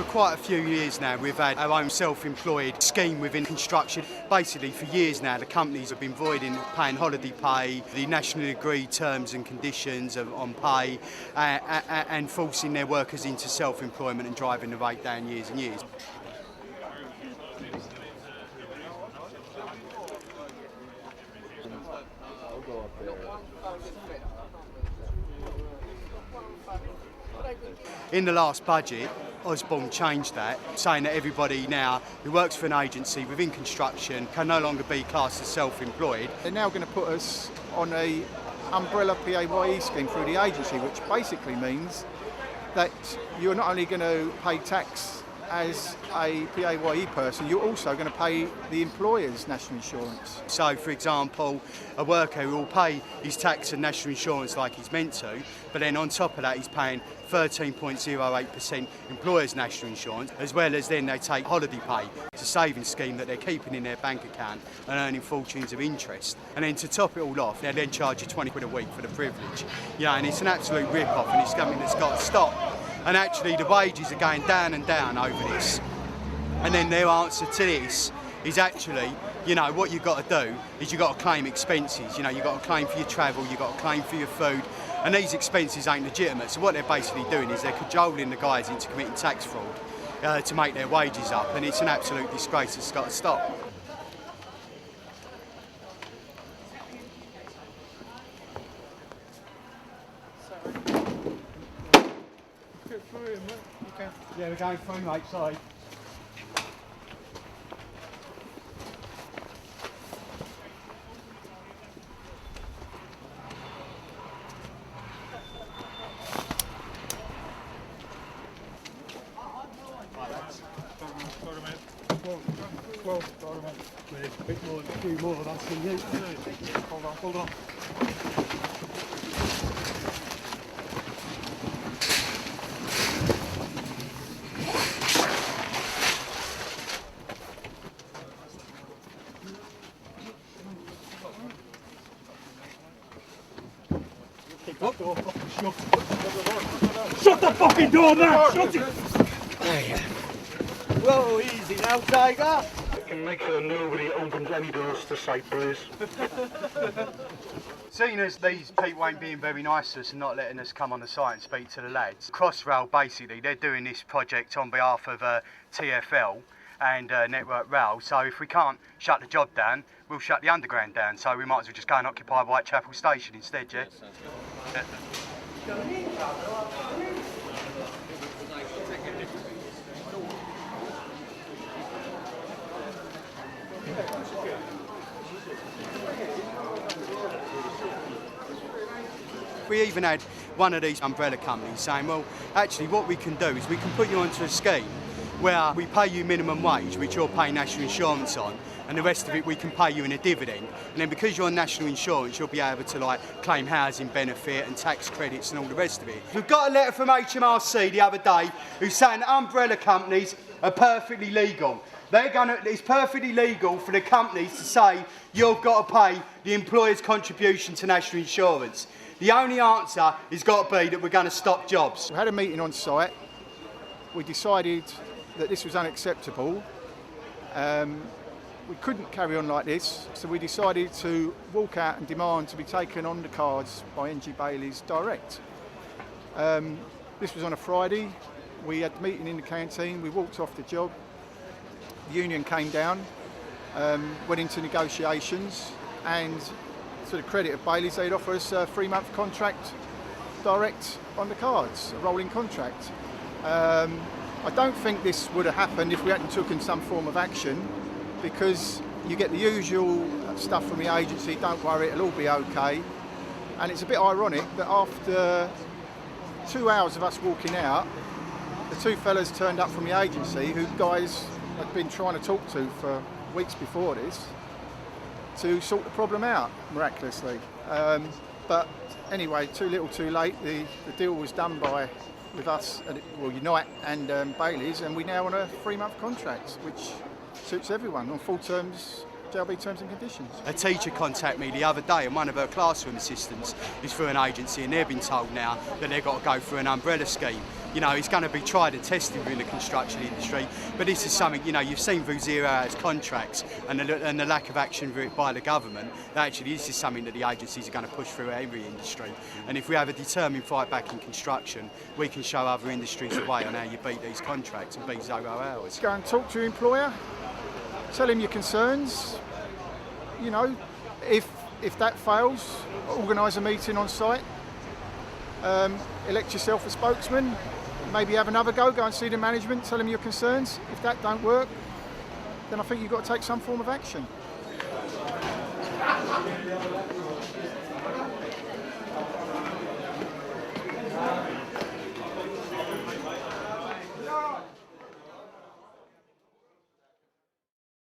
quite a few years now we've had our own self-employed scheme within construction. Basically for years now the companies have been voiding paying holiday pay, the nationally agreed terms and conditions on pay and forcing their workers into self-employment and driving the rate down years and years. In the last budget, Osborne changed that, saying that everybody now who works for an agency within construction can no longer be classed as self-employed. They're now going to put us on a umbrella PAYE scheme through the agency, which basically means that you're not only going to pay tax as a PAYE person, you're also going to pay the employer's national insurance. So, for example, a worker will pay his tax and national insurance like he's meant to, but then on top of that he's paying 13.08% employer's national insurance, as well as then they take holiday pay. It's a savings scheme that they're keeping in their bank account and earning fortunes of interest. And then to top it all off, they then charge you 20 quid a week for the privilege. You know, and it's an absolute rip-off, and it's something that's got to stop. And actually the wages are going down and down over this. And then their answer to this is actually, you know, what you've got to do is you've got to claim expenses. You know, you've got to claim for your travel, you've got to claim for your food, and these expenses ain't legitimate. So what they're basically doing is they're cajoling the guys into committing tax fraud to make their wages up, and it's an absolute disgrace. It's got to stop. Yeah, we're going through, mate, sorry. Well, a bit more, a few more of us than you. Hold on. Shut the fucking door, man! Shut it! Whoa, easy now, Tiger. And make sure nobody opens any doors to site, please. Seeing as these people ain't being very nice to us and not letting us come on the site and speak to the lads, Crossrail basically, they're doing this project on behalf of TfL and Network Rail, so if we can't shut the job down, we'll shut the underground down, so we might as well just go and occupy Whitechapel Station instead, yeah? We even had one of these umbrella companies saying, well, actually what we can do is we can put you onto a scheme where we pay you minimum wage, which you'll pay national insurance on, and the rest of it we can pay you in a dividend. And then because you're on national insurance, you'll be able to claim housing benefit and tax credits and all the rest of it. We've got a letter from HMRC the other day who's saying that umbrella companies are perfectly legal. It's perfectly legal for the companies to say you've got to pay the employer's contribution to national insurance. The only answer has got to be that we're going to stop jobs. We had a meeting on site. We decided that this was unacceptable. We couldn't carry on like this, so we decided to walk out and demand to be taken on the cards by NG Bailey's direct. This was on a Friday. We had the meeting in the canteen. We walked off the job. The union came down, went into negotiations, and to the credit of Bailey's, they'd offer us a 3-month contract direct on the cards, a rolling contract. I don't think this would have happened if we hadn't taken some form of action, because you get the usual stuff from the agency, don't worry, it'll all be okay. And it's a bit ironic that after 2 hours of us walking out, the two fellas turned up from the agency who guys had been trying to talk to for weeks before this to sort the problem out, miraculously. But anyway, too little too late, the deal was done with us, Unite and Bailey's, and we're now on a 3-month contract, which suits everyone on full terms, JLB terms and conditions. A teacher contacted me the other day, and one of her classroom assistants is through an agency, and they've been told now that they've got to go through an umbrella scheme. You know, it's going to be tried and tested within the construction industry, but this is something, you know, you've seen through 0 hours contracts and the lack of action by the government, that actually this is something that the agencies are going to push through every industry. And if we have a determined fight back in construction, we can show other industries the way on how you beat these contracts and beat 0 hours. Go and talk to your employer, tell him your concerns. You know, if that fails, organise a meeting on site, elect yourself a spokesman, maybe have another go and see the management, tell them your concerns. If that don't work, then I think you've got to take some form of action.